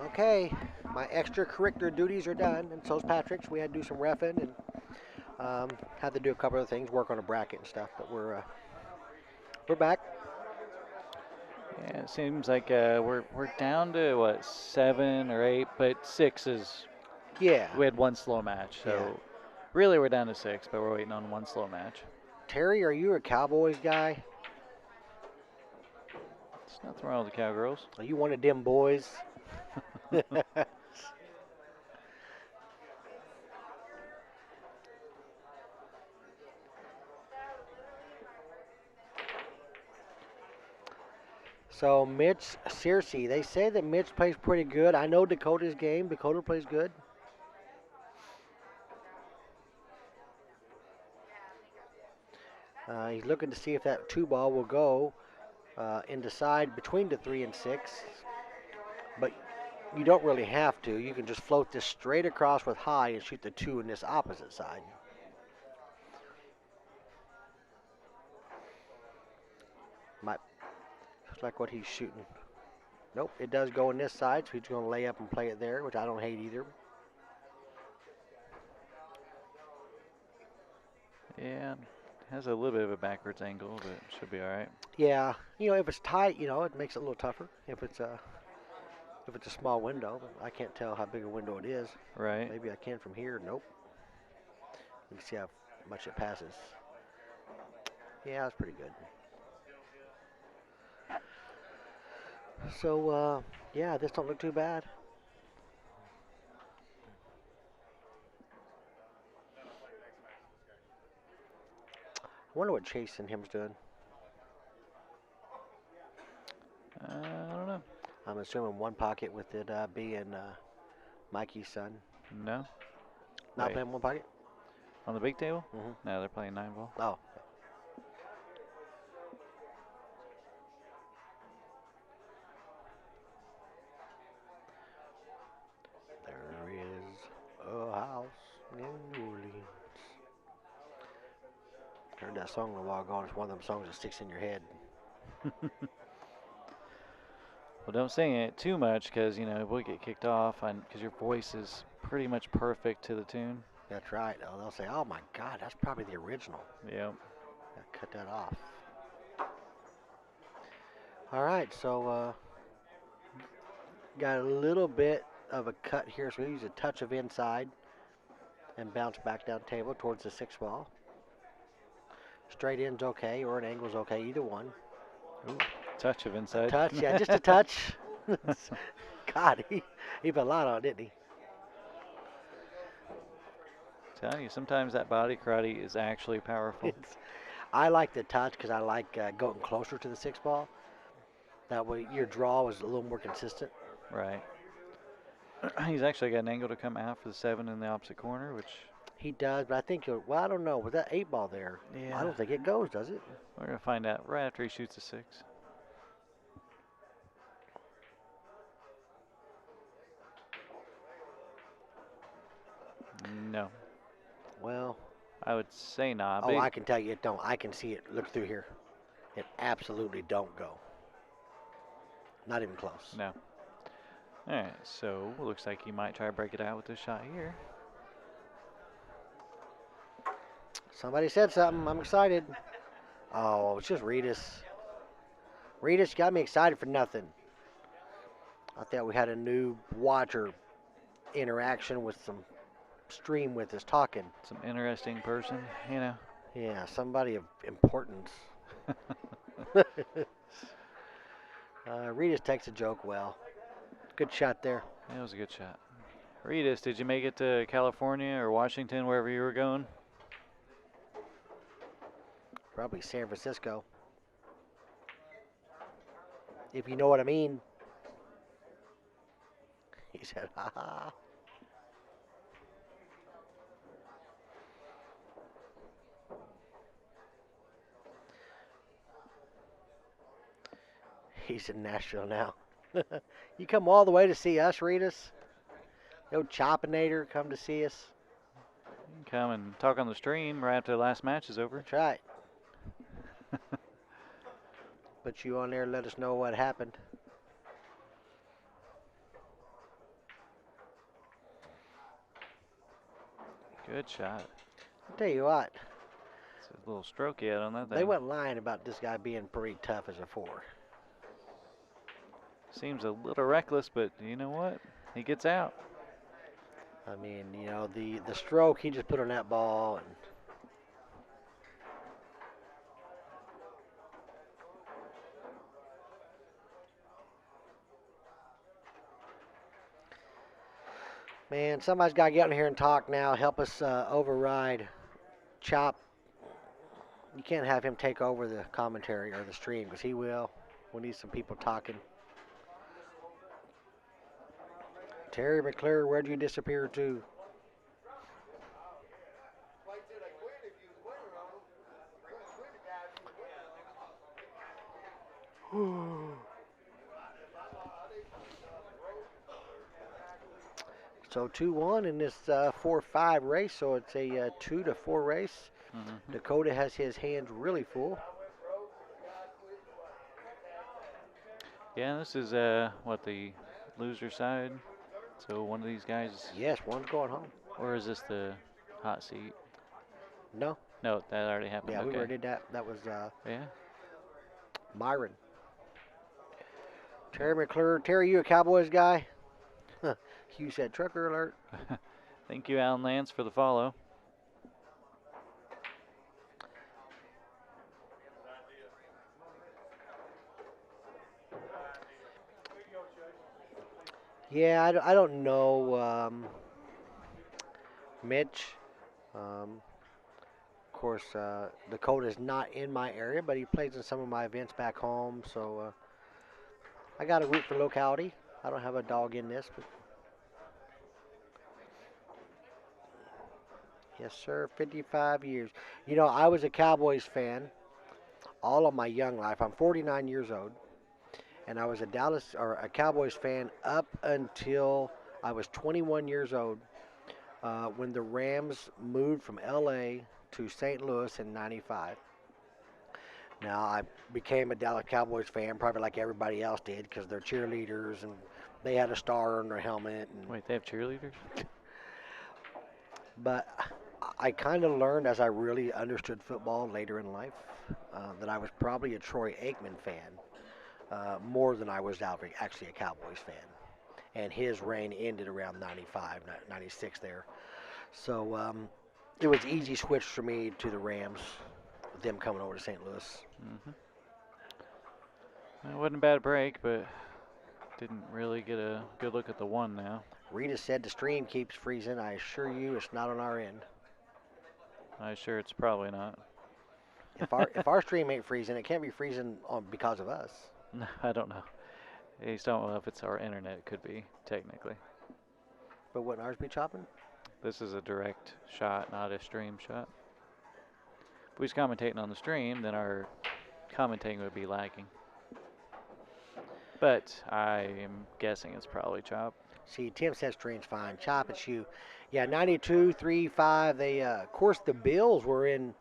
Okay, my extracurricular duties are done, and so's Patrick's. We had to do some reffing and had to do a couple of things, work on a bracket and stuff. But we're back. Yeah, it seems like we're down to what 7 or 8, but six is Yeah, we had one slow match, yeah. so really we're down to six, but we're waiting on one slow match. Terry, are you a Cowboys guy? There's nothing wrong with the Cowgirls. Are you one of them boys? So Mitch Scearce, they say that Mitch plays pretty good. I know Dakota's game. Dakota plays good. He's looking to see if that two ball will go in the side between the 3 and 6. But you don't really have to. You can just float this straight across with high and shoot the two in this opposite side. Might looks like what he's shooting. Nope, it does go in this side, so he's going to lay up and play it there, which I don't hate either. Yeah, has a little bit of a backwards angle, but should be all right. Yeah, if it's tight, it makes it a little tougher. If it's a small window, but I can't tell how big a window it is. Right. Maybe I can from here. Nope. You can see how much it passes. Yeah, that's pretty good. So, yeah, this don't look too bad. I wonder what Chase and him's doing. I don't know. I'm assuming one pocket with it being Mikey's son. No. Not Wait, playing one pocket? on the big table? Mm-hmm. No, they're playing 9 ball. Oh. There is a house in New Orleans. Heard that song a while ago. It's one of them songs that sticks in your head. Well, don't sing it too much because, we'll get kicked off because your voice is pretty much perfect to the tune. That's right. Oh, they'll say, "Oh my God, that's probably the original." Yep. Gotta cut that off. All right, so got a little bit of a cut here, so we use a touch of inside and bounce back down table towards the 6 ball. Straight in's okay, or an angle's okay, either one. Ooh, touch of A inside. touch, yeah, just a touch. God, he put a lot on, didn't he? Telling you, sometimes that body karate is actually powerful. I like the touch because I like going closer to the 6 ball. That way your draw is a little more consistent. Right. He's actually got an angle to come out for the 7 in the opposite corner, which He does, but I think, well, I don't know. With that 8 ball there, I don't think it goes, does it? we're going to find out right after he shoots a 6. No, Well, I would say not. oh, But I can tell you it don't. I can see it. Look through here. It absolutely don't go. Not even close. no. All right, so looks like he might try to break it out with this shot here. Somebody said something. I'm excited. Oh, it's just Reedus. Reedus got me excited for nothing. I thought we had a new watcher interaction with some stream with us talking. Some interesting person, Yeah, somebody of importance. Reedus takes a joke well. Good shot there. That was a good shot. Reedus, did you make it to California or Washington, wherever you were going? Probably San Francisco. If you know what I mean. He said, ha ha. He's in Nashville now. You come all the way to see us, Reedus? No Choppinator come to see us? You can come and talk on the stream right after the last match is over. That's right. Put you on there and let us know what happened. Good shot. I'll tell you what, It's a little stroke yet on that they thing. weren't lying about this guy being pretty tough as a 4. Seems a little reckless, but you know what? He gets out. I mean, you know, the stroke he just put on that ball, and man, somebody's got to get in here and talk now. Help us override Chop. You can't have him take over the commentary or the stream because he will. We need some people talking. Terry McClure, where'd you disappear to? So 2-1 in this 4-5 race, so it's a 2-4 race. Mm-hmm. Dakota has his hands really full. Yeah, this is what, the loser side. So one of these guys, Yes, one's going home. or is this the hot seat? No, No, that already happened. yeah, Okay. we already did that. That was Yeah. Myron. Terry McClure. Terry, you a Cowboys guy? Hugh said trucker alert. Thank you, Alan Lance, for the follow. Yeah, I don't know Mitch. Of course, Dakota's not in my area, but he plays in some of my events back home. So I got to root for locality. I don't have a dog in this, but yes, sir. 55 years. You know, I was a Cowboys fan all of my young life. I'm 49 years old, and I was a Cowboys fan up until I was 21 years old when the Rams moved from L.A. to St. Louis in '95. Now I became a Dallas Cowboys fan, probably like everybody else did, because they're cheerleaders and they had a star on their helmet. And, Wait, they have cheerleaders? but I kind of learned as I really understood football later in life that I was probably a Troy Aikman fan more than I was actually a Cowboys fan. And his reign ended around 95, 96 there. So it was easy switch for me to the Rams, with them coming over to St. Louis. Mm-hmm. It wasn't a bad break, but didn't really get a good look at the one now. Rita said the stream keeps freezing. I assure you it's not on our end. I'm sure it's probably not. If our stream ain't freezing, it can't be freezing because of us. No, I don't know. I just don't know if it's our internet. It could be, technically. But wouldn't ours be chopping? This is a direct shot, not a stream shot. If we was commentating on the stream, then our commentating would be lagging. But I am guessing it's probably chop. See, Tim says stream's fine. Chop, it's you. Yeah, 92, 3, 5. They, of course, the Bills were in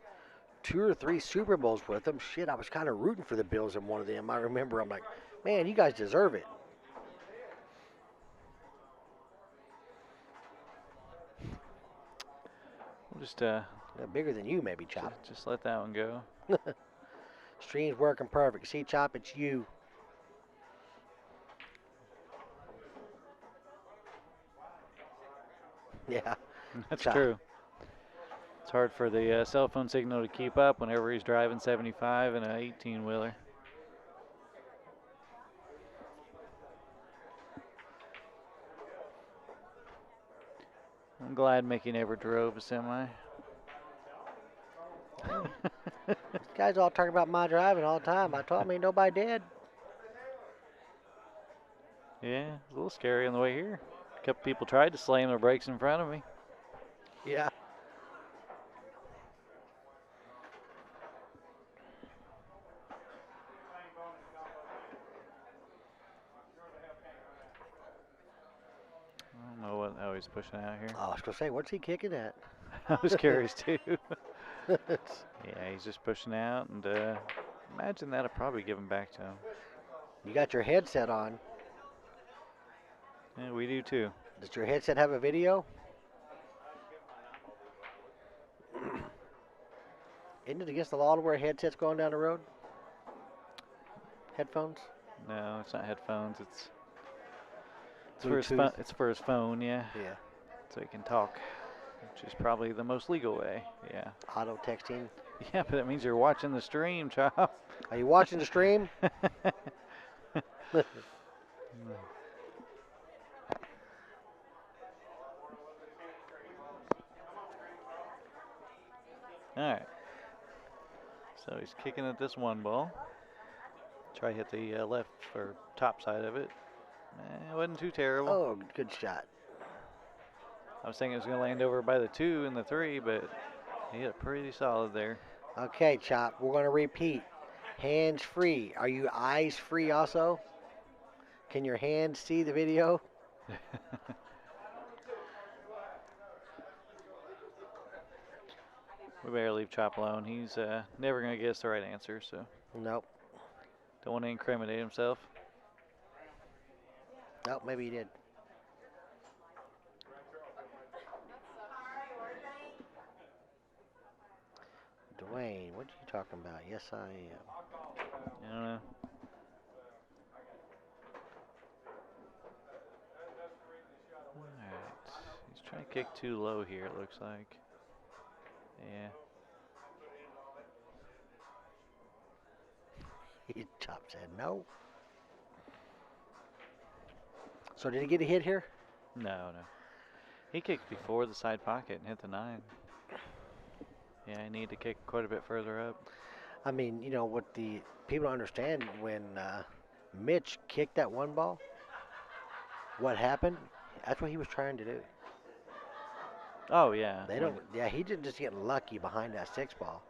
2 or 3 Super Bowls with them. Shit, I was kind of rooting for the Bills in one of them. I remember, I'm like, man, you guys deserve it. We'll just Bigger than you, maybe, Chop. just let that one go. Stream's working perfect. See, Chop, it's you. Yeah. That's Chop. true. It's hard for the cell phone signal to keep up whenever he's driving 75 in an 18-wheeler. I'm glad Mickey never drove a semi. These guys all talking about my driving all the time. I told me nobody did. Yeah, a little scary on the way here. A couple people tried to slam their brakes in front of me. Yeah. I don't know how he's pushing out here. Oh, I was going to say, what's he kicking at? I was curious too. Yeah, he's just pushing out, and imagine that'll probably give him back to him. You got your headset on. Yeah, we do too. Does your headset have a video? Isn't it against the law to wear headsets going down the road? Headphones? No, it's not headphones. It's Bluetooth? It's for his phone, yeah. Yeah. So he can talk, which is probably the most legal way. Yeah. Auto texting. Yeah, but that means you're watching the stream, Chop. Are you watching the stream? All right. So he's kicking at this one ball. Try hit the left or top side of it. It wasn't too terrible. Oh, good shot. I was thinking it was going to land over by the 2 and the 3, but he hit it pretty solid there. Okay, Chop, we're going to repeat. Hands free. Are you eyes free also? Can your hands see the video? We better leave Chop alone. He's never going to guess the right answer, so Nope. don't want to incriminate himself. Nope, maybe he did. Dwayne, what are you talking about? Yes, I am. I don't know. Alright. He's trying to kick too low here, it looks like. Yeah. Chop said no. So did he get a hit here? No, no. He kicked before the side pocket and hit the 9. Yeah, he needed to kick quite a bit further up. I mean, you know, what the people don't understand, when Mitch kicked that one ball, what happened? That's what he was trying to do. Oh, yeah. They don't. Yeah, he didn't just get lucky behind that 6 ball.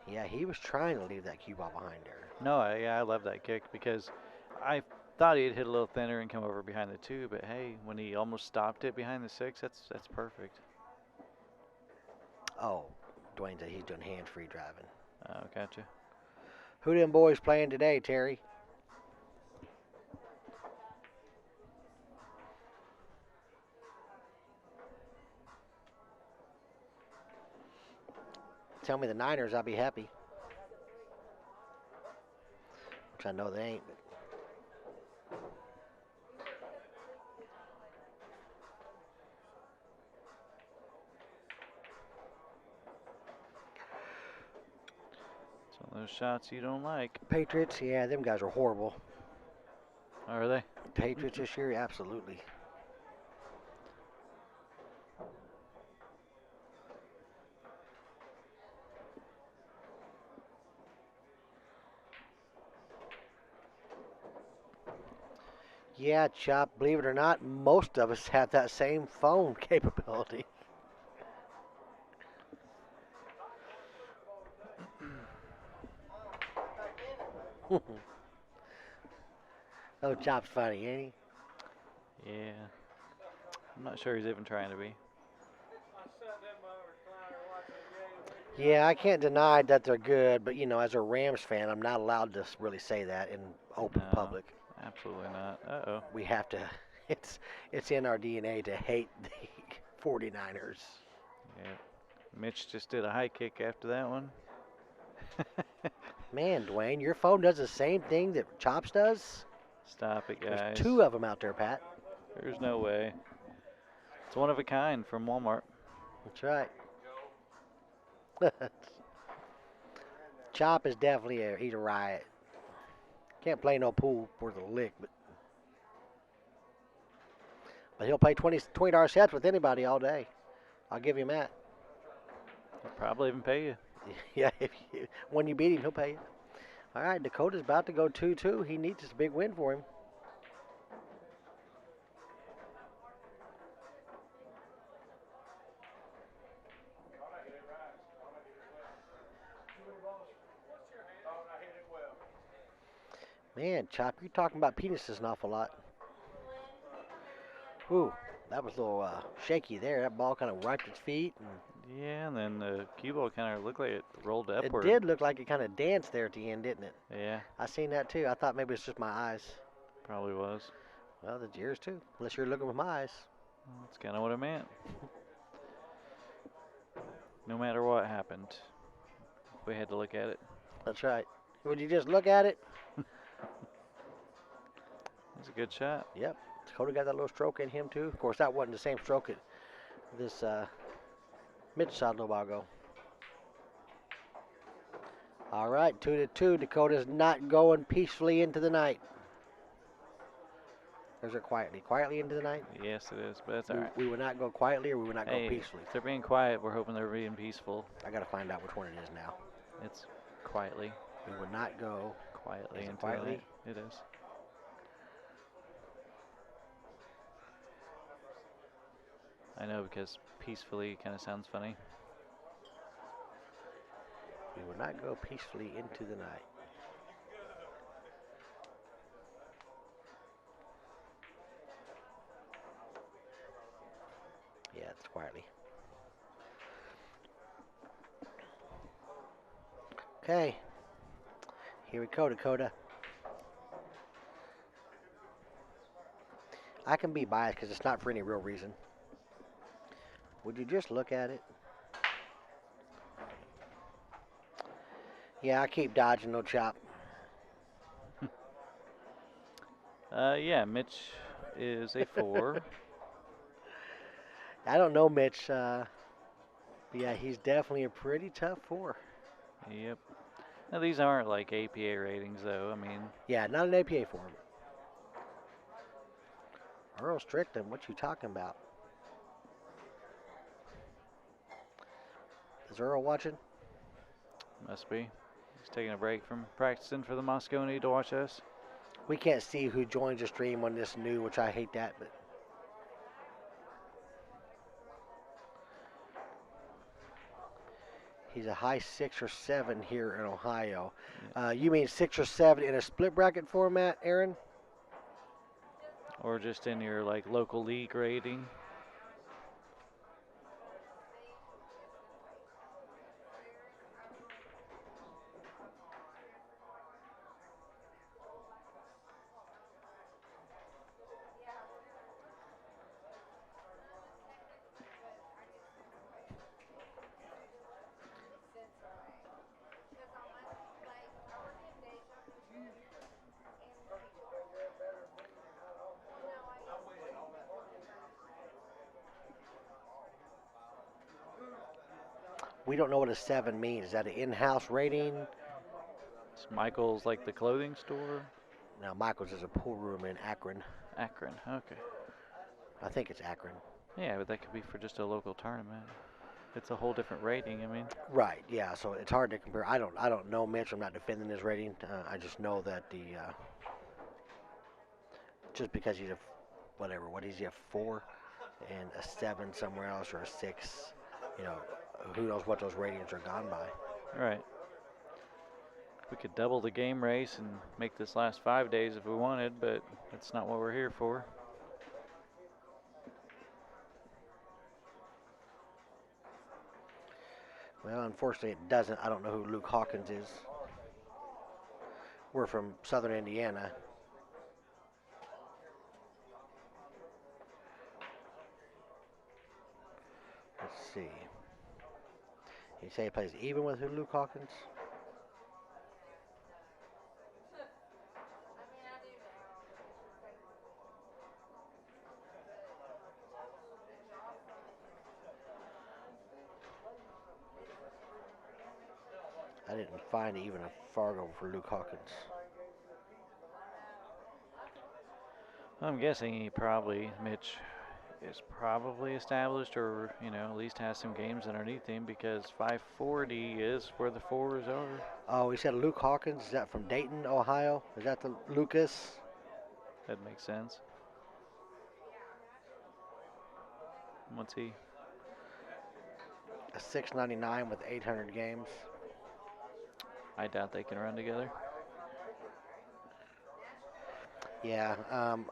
Yeah, he was trying to leave that cue ball behind there. No, I love that kick because I thought he'd hit a little thinner and come over behind the 2, but hey, when he almost stopped it behind the 6, that's perfect. Oh, Dwayne said he's doing hands-free driving. Oh, gotcha. Who them boys playing today, Terry? Tell me the Niners, I'll be happy. Which I know they ain't. But It's one of those shots you don't like. Patriots, yeah, them guys are horrible. Are they? Patriots this year, absolutely. Yeah, Chop, believe it or not, most of us have that same phone capability. Oh, Chop's funny, ain't Yeah. I'm not sure he's even trying to be. he? Yeah, I can't deny that they're good, but you know, as a Rams fan, I'm not allowed to really say that in open No. public. Absolutely not. Uh-oh. We have to. It's in our DNA to hate the 49ers. Yeah. Mitch just did a high kick after that one. Man, Dwayne, your phone does the same thing that Chops does. Stop it, guys. There's 2 of them out there, Pat. There's no way. It's one of a kind from Walmart. That's right. Chop is definitely he's a riot. Can't play no pool worth a lick, but he'll play $20 sets with anybody all day. I'll give him that. He'll probably even pay you. Yeah, when you beat him, he'll pay you. All right, Dakota's about to go 2-2. He needs this big win for him. Man, Chop, you're talking about penises an awful lot. Ooh, that was a little shaky there. That ball kind of wiped its feet. And Yeah, and then the cue ball kind of looked like it rolled upward. it did look like it kind of danced there at the end, didn't it? Yeah, I seen that too. I thought maybe it's just my eyes. probably was. Well, it's yours too, unless you're looking with my eyes. Well, that's kind of what I meant. no matter what happened, we had to look at it. That's right. Would you just look at it? It's a good shot. Yep. Dakota got that little stroke in him too. Of course, that wasn't the same stroke that this Mitch shot a little while ago. All right, 2-2. Dakota's not going peacefully into the night. Or is it quietly? Quietly into the night? Yes, it is, but that's all right. We would not go quietly, or we would not Hey, go peacefully. if they're being quiet, we're hoping they're being peaceful. I got to find out which one it is now. It's quietly. We would not go Quietly Is it into quietly? the night. It is. I know, because peacefully kind of sounds funny. We will not go peacefully into the night. Yeah, it's quietly. Okay. Here we go, Dakota. I can be biased because it's not for any real reason. Would you just look at it? Yeah, I keep dodging, no chop. Yeah, Mitch is a 4. I don't know Mitch. But yeah, he's definitely a pretty tough 4. Yep. Now, these aren't like APA ratings, though. I mean, Yeah, not an APA for him. Earl Strickland, what you talking about? Is Earl watching? must be. He's taking a break from practicing for the Moscone to watch us. We can't see who joins the stream on this new, which I hate that, but he's a high 6 or 7 here in Ohio. Yeah. You mean 6 or 7 in a split bracket format, Aaron? Or just in your like local league rating. We don't know what a 7 means. Is that an in-house rating? Is Michael's like the clothing store? No, Michael's is a pool room in Akron. Akron. Okay. I think it's Akron. Yeah, but that could be for just a local tournament. It's a whole different rating. I mean. Right. Yeah. So it's hard to compare. I don't know Mitch. I'm not defending his rating. I just know that just because he's a whatever. What is he, a 4 and a 7 somewhere else, or a 6? You know, who knows what those ratings are gone by. Right. We could double the game race and make this last 5 days if we wanted, but that's not what we're here for. Well, unfortunately, it doesn't. I don't know who Luke Hawkins is. We're from Southern Indiana. Let's see. You say he plays even with who, Luke Hawkins? I didn't find even a Fargo for Luke Hawkins. I'm guessing Mitch is probably established, or at least has some games underneath him, because 540 is where the 4s are. Oh, he said Luke Hawkins. Is that from Dayton, Ohio? Is that the Lucas? That makes sense. What's he? A 699 with 800 games. I doubt they can run together. Yeah,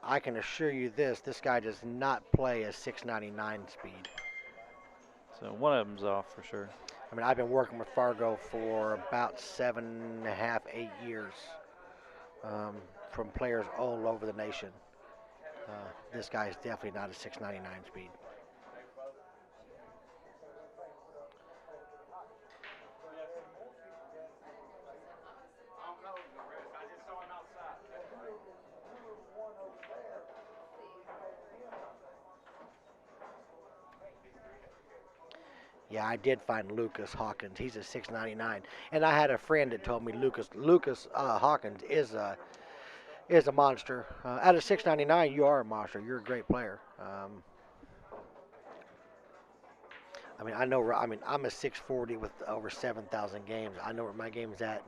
I can assure you this guy does not play a 699 speed. So one of them's off for sure. I mean, I've been working with Fargo for about 7.5, 8 years, from players all over the nation. This guy is definitely not a 699 speed. Yeah, I did find Lucas Hawkins. He's a 699, and I had a friend that told me Lucas Hawkins is a monster. Out of 699, you are a monster. You're a great player. I mean, I know. I mean, I'm a 640 with over 7,000 games. I know where my game's at,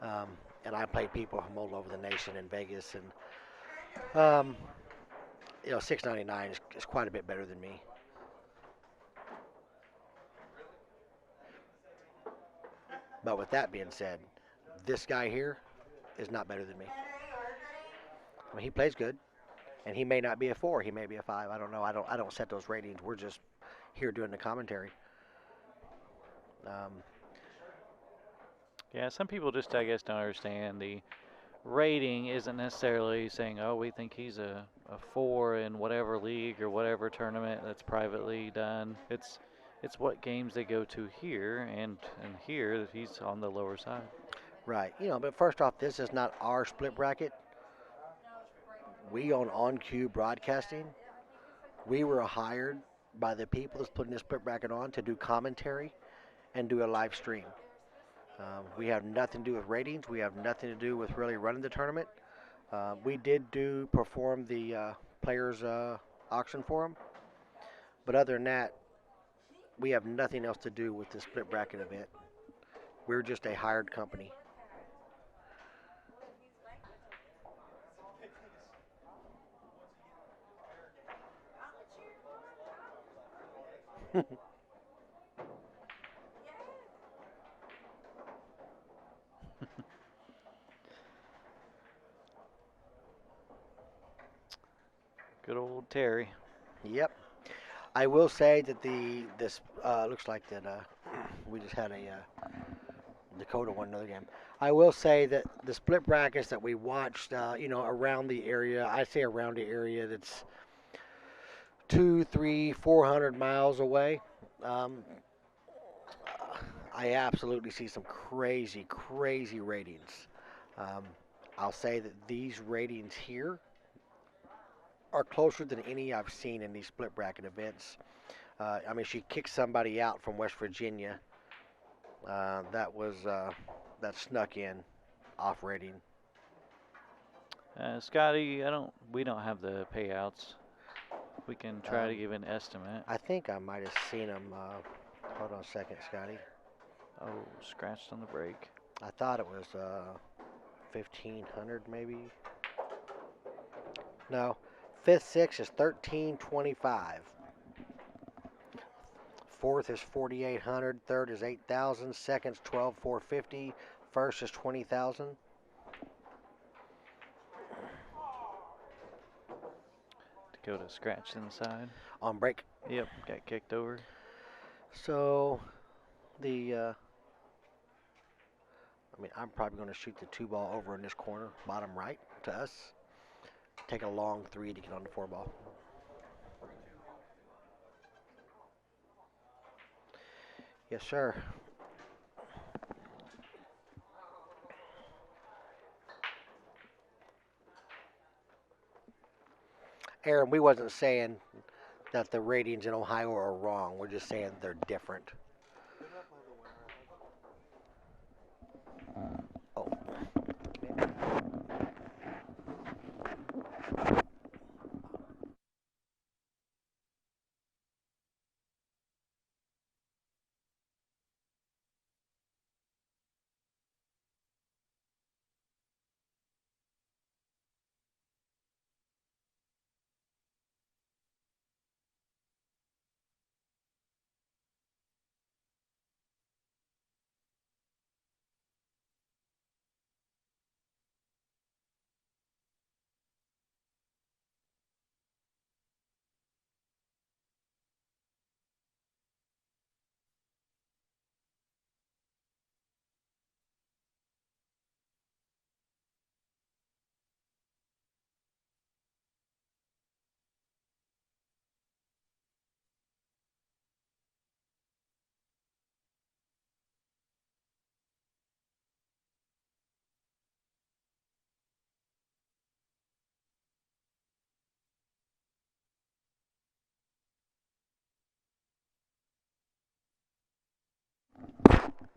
um, and I play people from all over the nation in Vegas, and um, 699 is quite a bit better than me. But with that being said, this guy here is not better than me. I mean, he plays good, and he may not be a four. He may be a five. I don't know. I don't set those ratings. We're just here doing the commentary. Um, Yeah, some people just, I guess, don't understand the rating isn't necessarily saying, oh, we think he's a four in whatever league or whatever tournament that's privately done. It's what games they go to here, and here he's on the lower side. right. But first off, this is not our split bracket. We own On Cue Broadcasting. We were hired by the people that's putting this split bracket on to do commentary and do a live stream. We have nothing to do with ratings. We have nothing to do with really running the tournament. We did do perform the players auction for them, but other than that, we have nothing else to do with the split bracket event. We're just a hired company. Good old Terry. Yep. I will say that the this looks like that we just had a Dakota won another game. I will say that the split brackets that we watched, around the area, I say around the area that's two, three, 400 miles away. Um, I absolutely see some crazy, crazy ratings. Um, I'll say that these ratings here are closer than any I've seen in these split bracket events. I mean, she kicked somebody out from West Virginia. That snuck in off rating. Scotty, we don't have the payouts. We can try to Um, give an estimate. I think I might have seen them. Hold on a second, Scotty. Oh, scratched on the brake. I thought it was 1,500 maybe. No, fifth, sixth is 1,325. Fourth is 4,800. Third is 8,000. Second's 12,450. First is 20,000. Dakota scratched inside. On break. Yep, got kicked over. So the I mean, I'm probably going to shoot the two ball over in this corner, bottom right to us. Take a long three to get on the four ball. Yes, sir. Aaron, we wasn't saying that the ratings in Ohio are wrong. We're just saying they're different. Oh,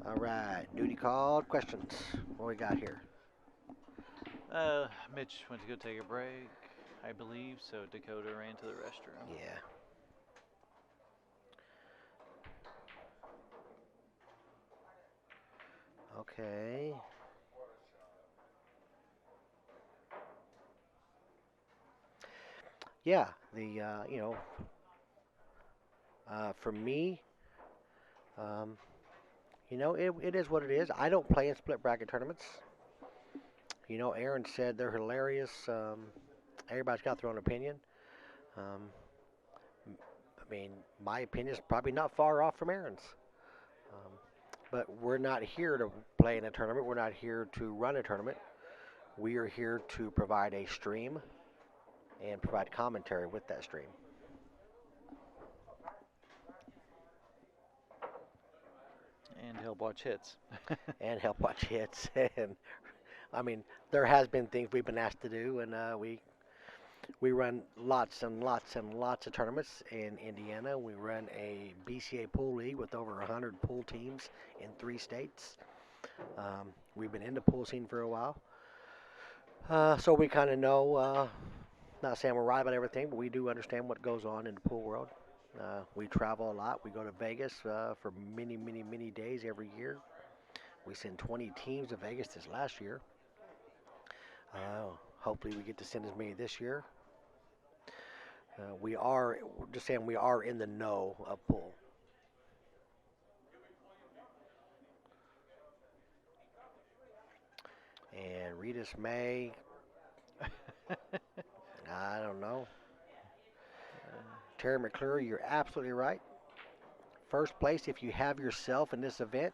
All right, duty called. Questions. What we got here? Mitch went to go take a break, I believe, so Dakota ran to the restroom. Yeah. Okay. Yeah. For me, um, it is what it is. I don't play in split bracket tournaments. Aaron said they're hilarious. Everybody's got their own opinion. Um, I mean, my opinion is probably not far off from Aaron's. Um, but we're not here to play in a tournament. We're not here to run a tournament. We are here to provide a stream and provide commentary with that stream. And help watch hits. And help watch hits. And I mean, there has been things we've been asked to do, and we run lots and lots and lots of tournaments in Indiana. We run a BCA pool league with over 100 pool teams in 3 states. We've been in the pool scene for a while, so we kind of know. Not saying we're right about everything, but we do understand what goes on in the pool world. We travel a lot. We go to Vegas for many, many, many days every year. We send 20 teams to Vegas this last year. Hopefully, we get to send as many this year. We are just saying we are in the know of pool. And Regis May, I don't know. Terry McClure, you're absolutely right. First place, if you have yourself in this event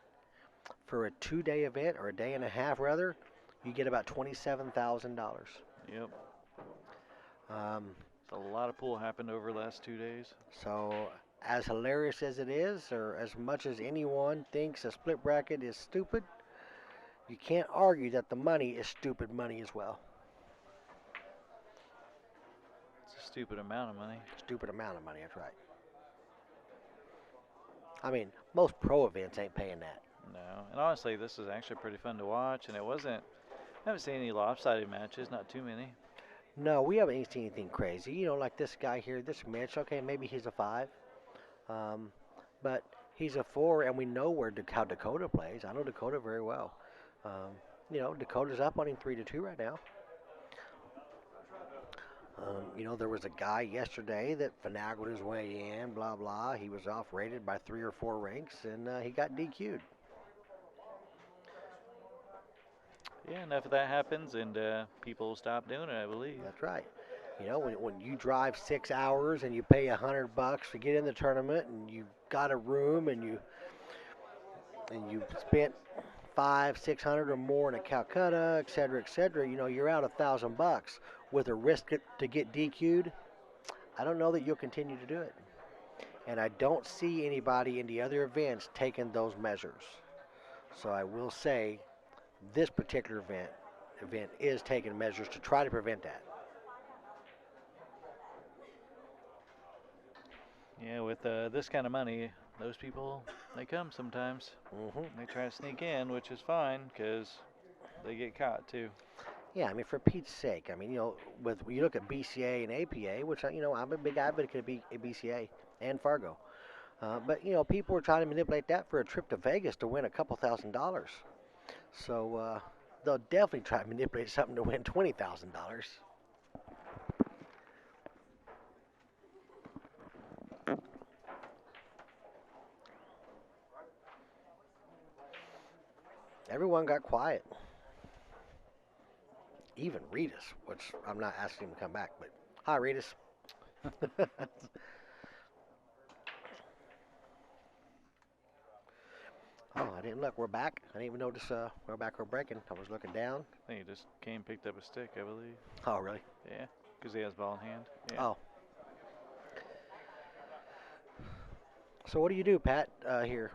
for a 2-day event or a day and a half rather, you get about $27,000. Yep. Um, So a lot of pool happened over the last 2 days. so as hilarious as it is, or as much as anyone thinks a split bracket is stupid, you can't argue that the money is stupid money as well. It's a stupid amount of money. Stupid amount of money, that's right. I mean, most pro events ain't paying that. No. And honestly, this is actually pretty fun to watch, and it wasn't. I haven't seen any lopsided matches, not too many. No, we haven't seen anything crazy. Like this guy here, this Mitch. Okay, maybe he's a 5, um, but he's a 4, and we know how Dakota plays. I know Dakota very well. Dakota's up on him 3-2 right now. There was a guy yesterday that finagled his way in, blah blah. He was off rated by 3 or 4 ranks, and he got DQ'd. Yeah, enough of that happens, and people stop doing it, I believe. That's right. When you drive 6 hours and you pay $100 to get in the tournament, and you got a room, and you spent 500-600 or more in a Calcutta, et cetera, et cetera. You're out $1,000 with a risk to get DQ'd. I don't know that you'll continue to do it, and I don't see anybody in the other events taking those measures. So I will say, this particular event is taking measures to try to prevent that. Yeah, with this kind of money, those people, they come sometimes. Hmm. They try to sneak in, which is fine because they get caught too. Yeah, I mean, for Pete's sake, I mean, when you look at BCA and APA, which I'm a big advocate of BCA and Fargo, but people are trying to manipulate that for a trip to Vegas to win a couple $1,000s. So they'll definitely try to manipulate something to win $20,000. Everyone got quiet. Even Regis, which I'm not asking him to come back, but hi, Regis. Oh, I didn't look. We're back. I didn't even notice we're back. We're breaking. I was looking down. I think he just came and picked up a stick, I believe. Oh, really? Yeah, because he has ball in hand. Yeah. Oh. So what do you do, Pat, here?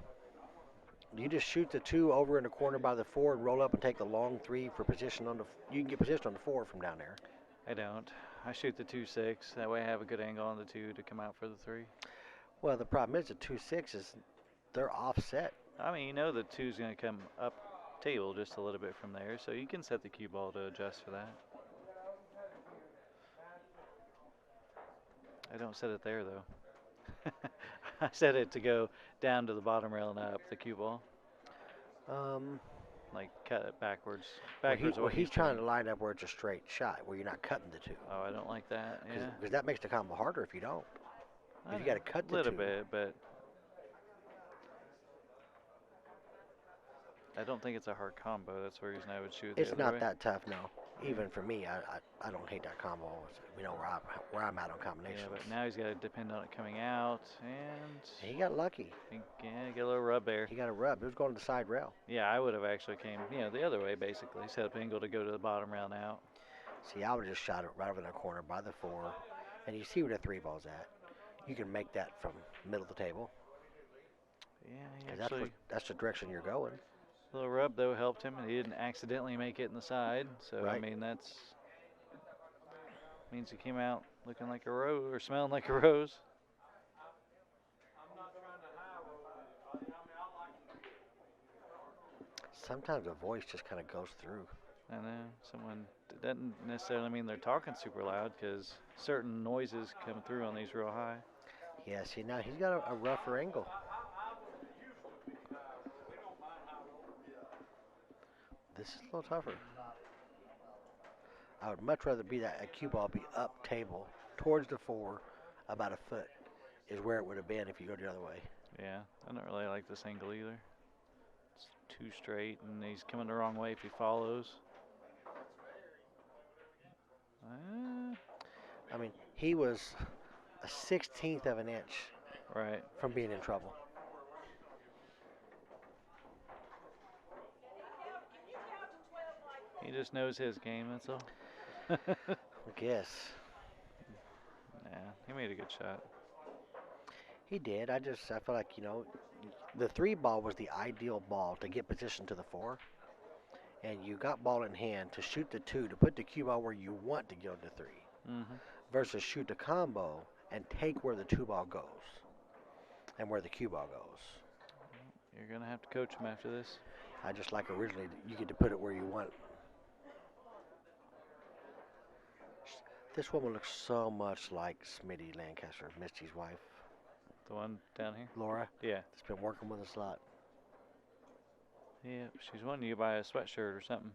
Do you just shoot the 2 over in the corner by the 4 and roll up and take the long 3 for position on the? You can get position on the 4 from down there. I don't. I shoot the 2-6. That way I have a good angle on the 2 to come out for the 3. Well, the problem is the 2-6 is they're offset. I mean, you know the two's going to come up table just a little bit from there, so you can set the cue ball to adjust for that. I don't set it there though. I set it to go down to the bottom rail and up the cue ball. Like cut it backwards. Backwards. Well, he's trying to line up where it's a straight shot, where you're not cutting the two. Oh, I don't like that. Yeah. Because that makes the combo harder if you don't. Because you got to cut the two. A little bit, but I don't think it's a hard combo. That's the reason I would shoot. It's not that tough, no. Even for me, I don't hate that combo. We know where I'm at on combinations. Yeah, but now he's got to depend on it coming out, and he got lucky. Yeah, get a little rub there. He got a rub. It was going to the side rail. Yeah, I would have actually came, the other way basically. Set up angle to go to the bottom rail out. See, I would have just shot it right over in the corner by the 4, and you see where the 3 ball's at. You can make that from the middle of the table. Yeah, actually. That's the direction you're going. A little rub though helped him, and he didn't accidentally make it in the side. So right. I mean that's means he came out looking like a rose or smelling like a rose. Sometimes a voice just kind of goes through. I know. Someone doesn't necessarily mean they're talking super loud because certain noises come through on these real high. Yeah, see now he's got a rougher angle. This is a little tougher. I would much rather be that a cue ball be up table towards the 4, about a foot is where it would have been if you go the other way. Yeah, I don't really like this angle either. It's too straight, and he's coming the wrong way if he follows. I mean, he was a 1/16 of an inch right from being in trouble. He just knows his game, that's all. I guess. Yeah, he made a good shot. He did. I feel like, the 3 ball was the ideal ball to get position to the 4. And you got ball in hand to shoot the 2, to put the cue ball where you want to go to 3. Versus shoot the combo and take where the 2 ball goes and where the cue ball goes. You're going to have to coach him after this. I just like originally you get to put it where you want. This woman looks so much like Smitty Lancaster, Misty's wife. The one down here? Laura? Yeah. That's been working with us a lot. Yeah, she's wanting you to buy a sweatshirt or something.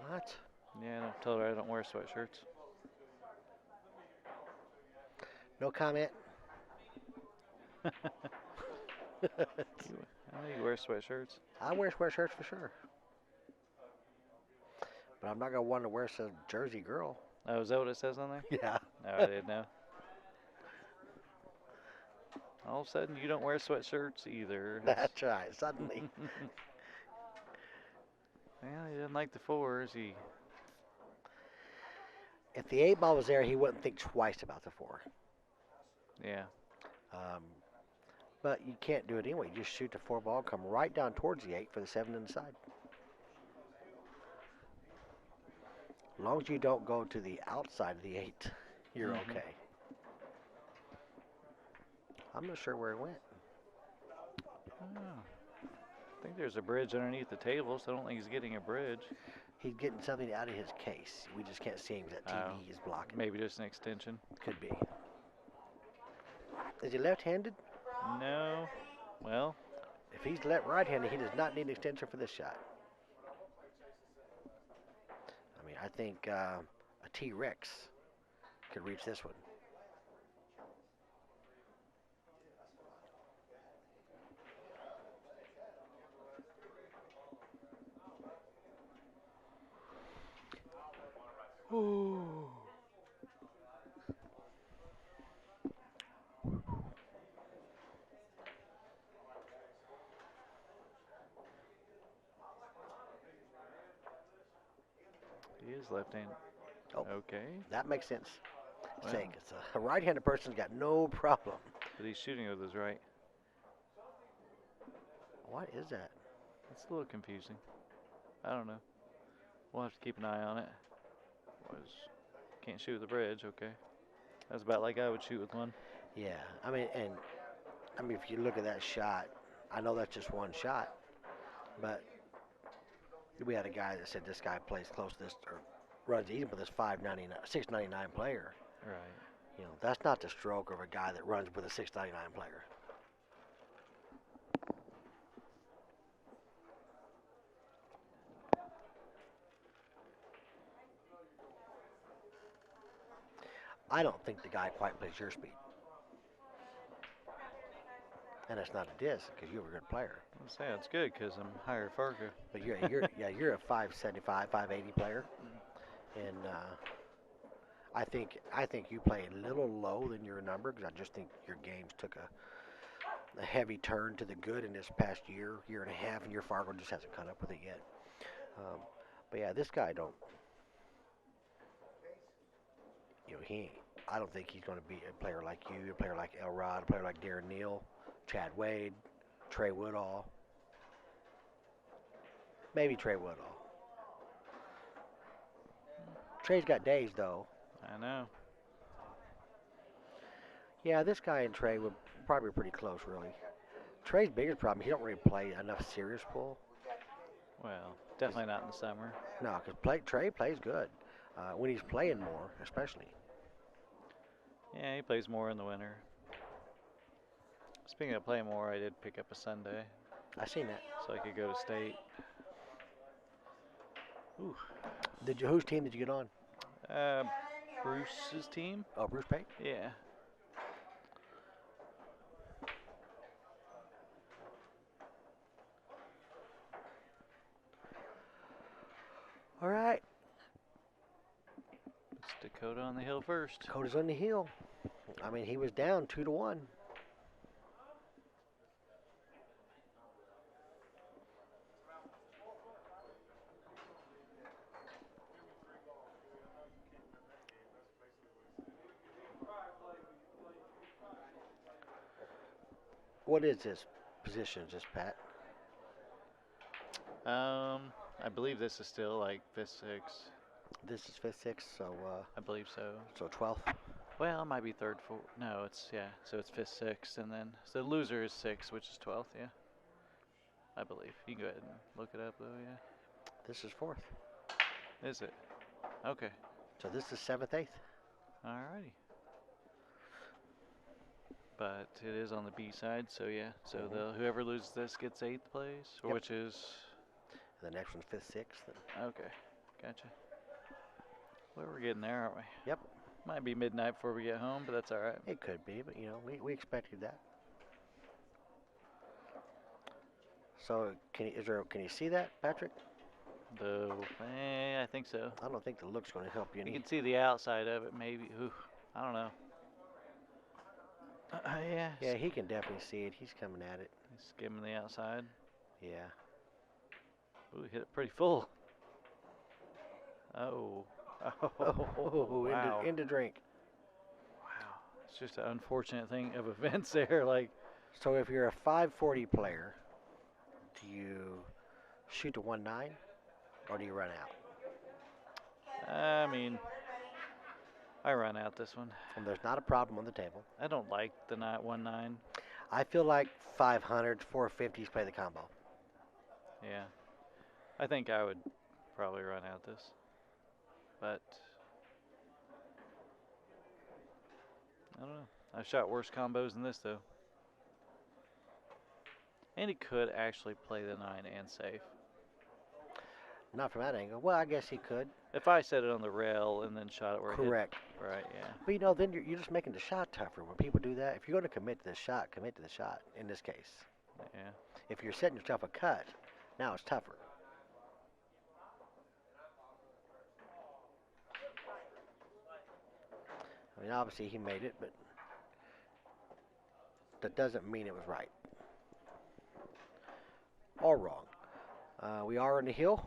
What? Yeah, I told her I don't wear sweatshirts. No comment? You wear sweatshirts? I wear sweatshirts for sure. But I'm not going to want to wear some Jersey girl. Oh, is that what it says on there? Yeah. No, I didn't know. All of a sudden, you don't wear sweatshirts either. That's right, suddenly. Well, he doesn't like the 4s. If the 8 ball was there, he wouldn't think twice about the 4. Yeah. But you can't do it anyway. You just shoot the 4 ball, come right down towards the 8 for the 7 inside. As long as you don't go to the outside of the 8, you're okay. I'm not sure where it went. Oh. I think there's a bridge underneath the table, so I don't think he's getting a bridge. He's getting something out of his case. We just can't see him because that TV is blocking. Maybe just an extension. Could be. Is he left-handed? No. Well. If he's right-handed, he does not need an extension for this shot. I mean, I think a T-Rex could reach this one. Ooh. He is left-handed. Oh, okay. That makes sense. Well. Saying it's a right-handed person's got no problem. But he's shooting with his right. What is that? It's a little confusing. I don't know. We'll have to keep an eye on it. Can't shoot with the bridge, okay. That's about like I would shoot with one. Yeah, I mean, if you look at that shot, I know that's just one shot, but we had a guy that said this guy plays close to this or runs even with this 599, 699 player. Right. You know, that's not the stroke of a guy that runs with a 699 player. I don't think the guy quite plays your speed. And it's not a diss because you're a good player. I'll say it's good because I'm higher Fargo. But you're a 575, 580 player, and I think you play a little low than your number because I just think your games took a heavy turn to the good in this past year and a half, and your Fargo just hasn't caught up with it yet. But yeah, this guy don't. You know, I don't think he's going to be a player like you, a player like Elrod, a player like Darren Neal, Chad Wade, Trey Woodall. Maybe Trey Woodall. Trey's got days though. I know. Yeah, this guy and Trey would probably be pretty close, really. Trey's biggest problem, he don't really play enough serious pool. Well, definitely not in the summer. No, because Trey plays good when he's playing more, especially. Yeah, he plays more in the winter. Speaking of playing more, I did pick up a Sunday. I seen that. So I could go to state. Ooh. Whose team did you get on? Bruce's team. Oh, Bruce Pate? Yeah. All right. It's Dakota on the hill first. Dakota's on the hill. I mean, he was down 2-1. What is this position, just Pat? I believe this is still like fifth, sixth. This is fifth, sixth, so I believe so. so 12th. Well, it might be third, fourth. No, it's yeah. So it's fifth, sixth, and then so the loser is sixth, which is 12th. Yeah, I believe. You can go ahead and look it up though. Yeah. This is fourth. Is it? Okay. So this is seventh, eighth. Alrighty. But it is on the B side, so yeah. So whoever loses this gets eighth place, Yep. which is The next one's fifth, sixth. okay. Gotcha. Well, we're getting there, aren't we? Yep. Might be midnight before we get home, but that's all right. It could be, but you know, we expected that. So can you see that, Patrick? I think so. I don't think the look's going to help you You any. can see the outside of it, maybe. Ooh, I don't know. Yeah. Yeah, he can definitely see it. He's coming at it. He's skimming the outside. Yeah. Ooh, hit it pretty full. Oh. Oh, wow. into drink. Wow. It's just an unfortunate thing of events there. Like. So if you're a 540 player, do you shoot to 1-9 or do you run out? I mean, I run out this one. And there's not a problem on the table. I don't like the 1-9. I feel like 500s, 450s play the combo. Yeah. I think I would probably run out this. But I don't know. I've shot worse combos than this though. And he could actually play the 9 and safe. Not from that angle. Well, I guess he could. If I set it on the rail and then shot it where Correct. it hit. Right, yeah. But you know, then you're just making the shot tougher. When people do that, if you're going to commit to the shot, commit to the shot in this case. Yeah. If you're setting yourself a cut, now it's tougher. I mean, obviously he made it, but that doesn't mean it was right. Or wrong. We are on the hill.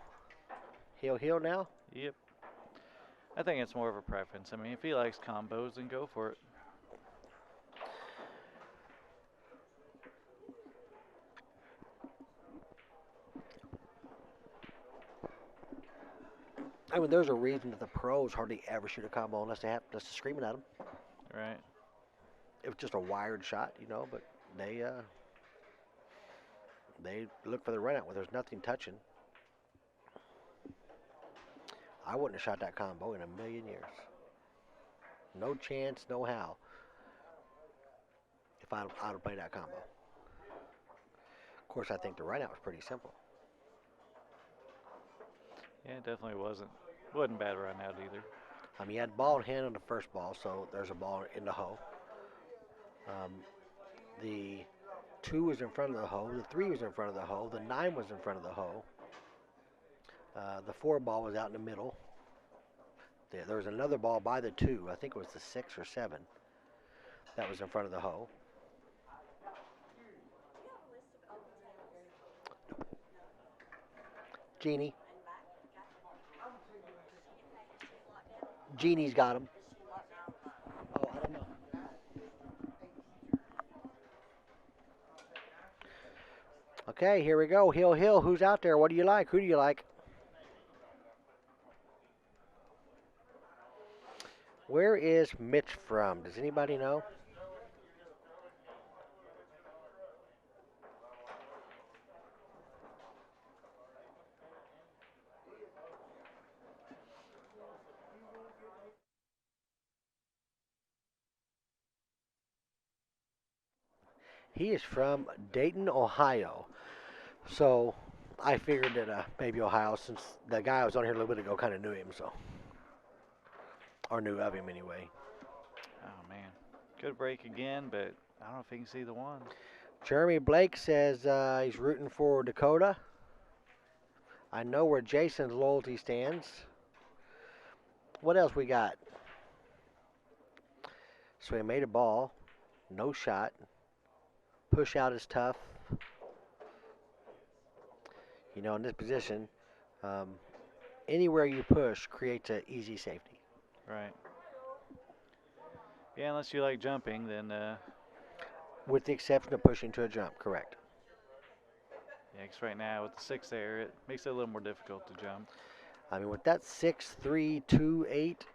Hill now. Yep. I think it's more of a preference. I mean, if he likes combos, then go for it. I mean, there's a reason that the pros hardly ever shoot a combo unless they're screaming at them. Right. It was just a wired shot, you know, but they They look for the run out where there's nothing touching. I wouldn't have shot that combo in a million years. No chance, no how. If I'd have played that combo. Of course, I think the run out was pretty simple. Yeah, it definitely wasn't bad run out either. I mean, he had ball in hand on the first ball, so there's a ball in the hole. The 2 was in front of the hole. The 3 was in front of the hole. The 9 was in front of the hole. The 4 ball was out in the middle. There was another ball by the 2. I think it was the 6 or 7. That was in front of the hole. Jeannie. Jeannie's got him. Oh, I don't know. Okay, here we go. Hill. Who's out there? What do you like? Who do you like? Where is Mitch from? Does anybody know? He is from Dayton, Ohio. So I figured that maybe Ohio, since the guy I was on here a little bit ago kind of knew him, so. Or knew of him anyway. Oh man, good break again, but I don't know if he can see the one. Jeremy Blake says he's rooting for Dakota. I know where Jason's loyalty stands. What else we got? So he made a ball, no shot. Push out is tough. You know, in this position, anywhere you push creates an easy safety. Right. Yeah, unless you like jumping, then. With the exception of pushing to a jump, correct. Yeah, because right now with the 6 there, it makes it a little more difficult to jump. I mean, with that 6, 3, 2, 8,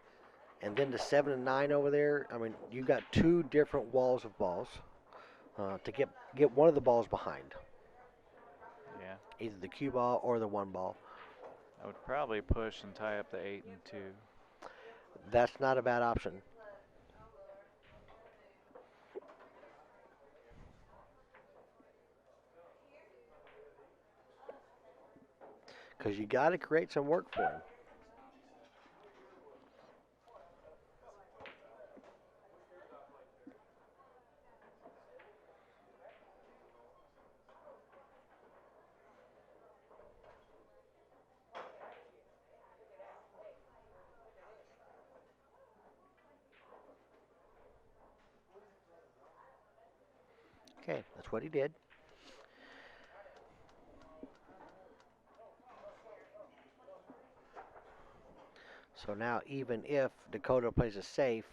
and then the 7 and 9 over there, I mean, you got 2 different walls of balls to get one of the balls behind. Yeah. Either the cue ball or the 1 ball. I would probably push and tie up the 8 and 2. That's not a bad option. Because you got to create some work for him. Okay, that's what he did. So now, even if Dakota plays a safe,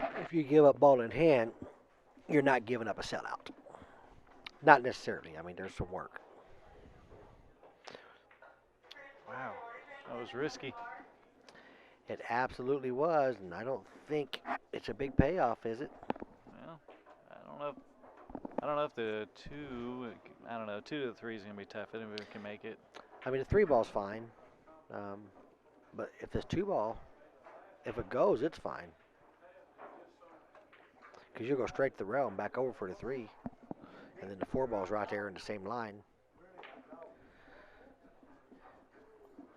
if you give up ball in hand, you're not giving up a sellout. Not necessarily. I mean, there's some work. Wow, that was risky. It absolutely was, and I don't think it's a big payoff, is it? Well, I don't know if the 2. I don't know. 2 to the 3 is gonna be tough. Anybody can make it. I mean, the 3 ball's fine, but if this 2 ball, if it goes, it's fine. Because you'll go straight to the rail and back over for the 3, and then the 4 ball's right there in the same line.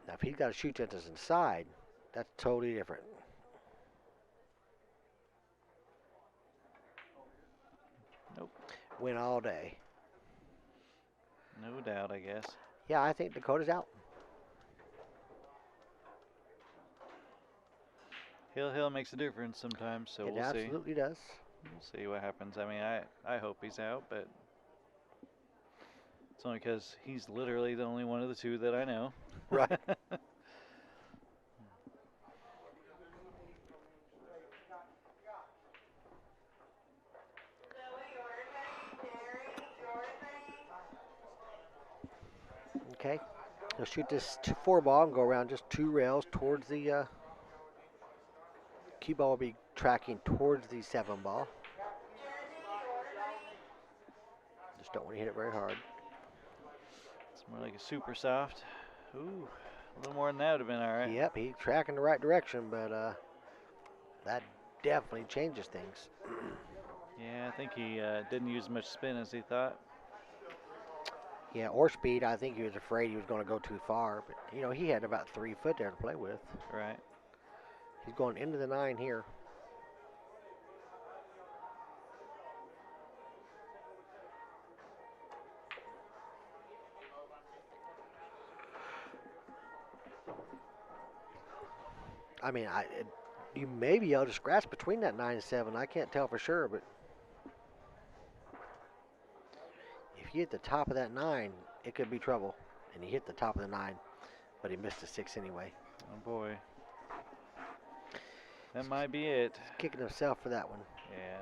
Now, if he's got to shoot at this inside, that's totally different. Nope. Win all day. No doubt, I guess. Yeah, I think Dakota's out. Hill makes a difference sometimes, so It we'll see. absolutely does. We'll see what happens. I mean, I hope he's out, but it's only because he's literally the only one of the 2 that I know. Right. Okay. He'll shoot this 4 ball and go around just 2 rails towards the cue ball will be tracking towards the 7 ball. Just don't want to hit it very hard. It's more like a super soft. Ooh, a little more than that would have been all right. Yep, he's tracking the right direction, but that definitely changes things. Yeah, I think he didn't use as much spin as he thought. Yeah, or speed. I think he was afraid he was going to go too far, but he had about 3 foot there to play with. Right. He's going into the 9 here. I mean, you may be able to scratch between that 9 and 7. I can't tell for sure, but if you hit the top of that 9, it could be trouble. And he hit the top of the 9, but he missed a 6 anyway. Oh boy. That might be it. He's kicking himself for that one. Yeah.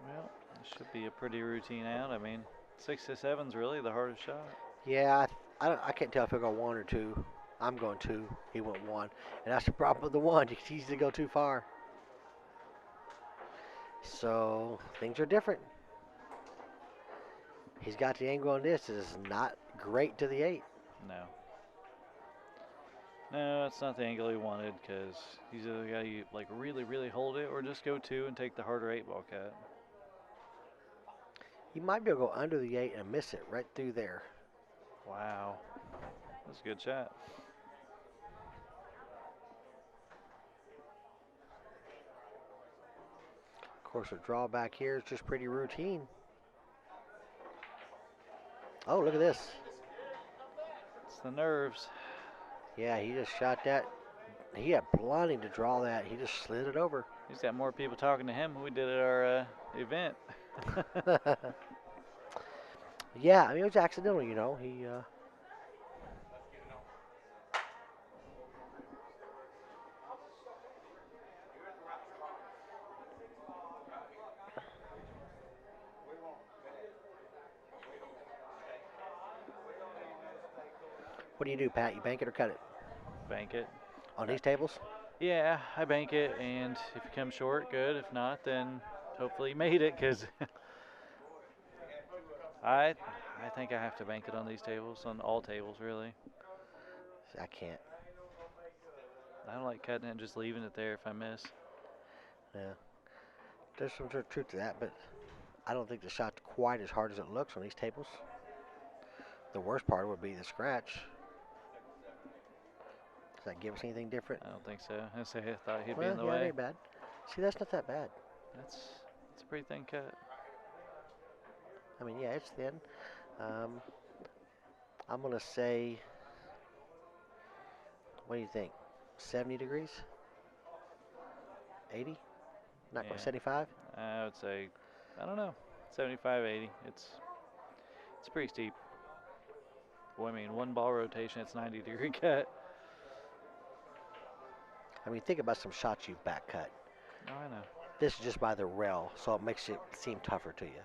Well, it should be a pretty routine out. I mean, 6 to 7's really the hardest shot. Yeah, I can't tell if he'll go 1 or 2. I'm going 2. He went 1. And that's the problem with the 1. It's easy to go too far. So things are different. He's got the angle on this. It's not great to the 8. No. No, it's not the angle he wanted because he's either got to like really, really hold it or just go 2 and take the harder 8-ball cut. He might be able to go under the 8 and miss it right through there. Wow. That's a good shot. Of course, the drawback here is just pretty routine. Oh, look at this. It's the nerves. Yeah, he just shot that. He had plenty to draw that. He just slid it over. He's got more people talking to him than we did at our event. Yeah, I mean, it was accidental, He. What do you do, Pat? You bank it or cut it? Bank it. On these tables? Yeah, I bank it, and if you come short, good. If not, then hopefully you made it, because I think I have to bank it on these tables, on all tables, really. I can't. I don't like cutting it and just leaving it there if I miss. Yeah. There's some sort of truth to that, but I don't think the shot's quite as hard as it looks on these tables. The worst part would be the scratch. Does that give us anything different? I don't think so. I thought he'd be Well, in the yeah, it way. ain't bad. See, that's not that bad. It's a pretty thin cut. I mean, yeah, it's thin. I'm going to say, what do you think? 70 degrees? 80? Not quite Yeah. 75? I would say, I don't know, 75, 80. It's pretty steep. Well, I mean, 1 ball rotation, it's 90-degree cut. I mean, think about some shots you back cut. Oh, I know. This is just by the rail, so it makes it seem tougher to you.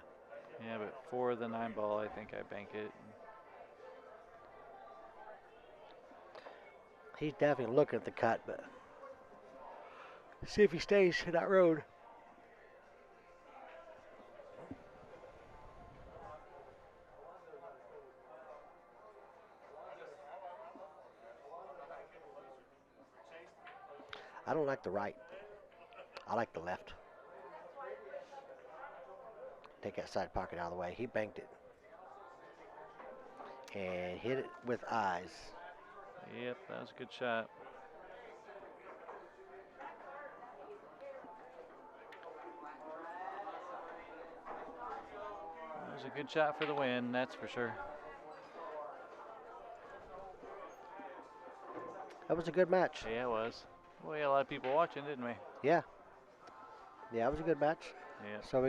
Yeah, but for the 9 ball, I think I bank it. He's definitely looking at the cut, but see if he stays in that road. I don't like the right. I like the left. Take that side pocket out of the way. He banked it. And hit it with eyes. Yep, that was a good shot. That was a good shot for the win, that's for sure. That was a good match. Yeah, it was. We had a lot of people watching, didn't we? Yeah. Yeah, it was a good match. Yeah. So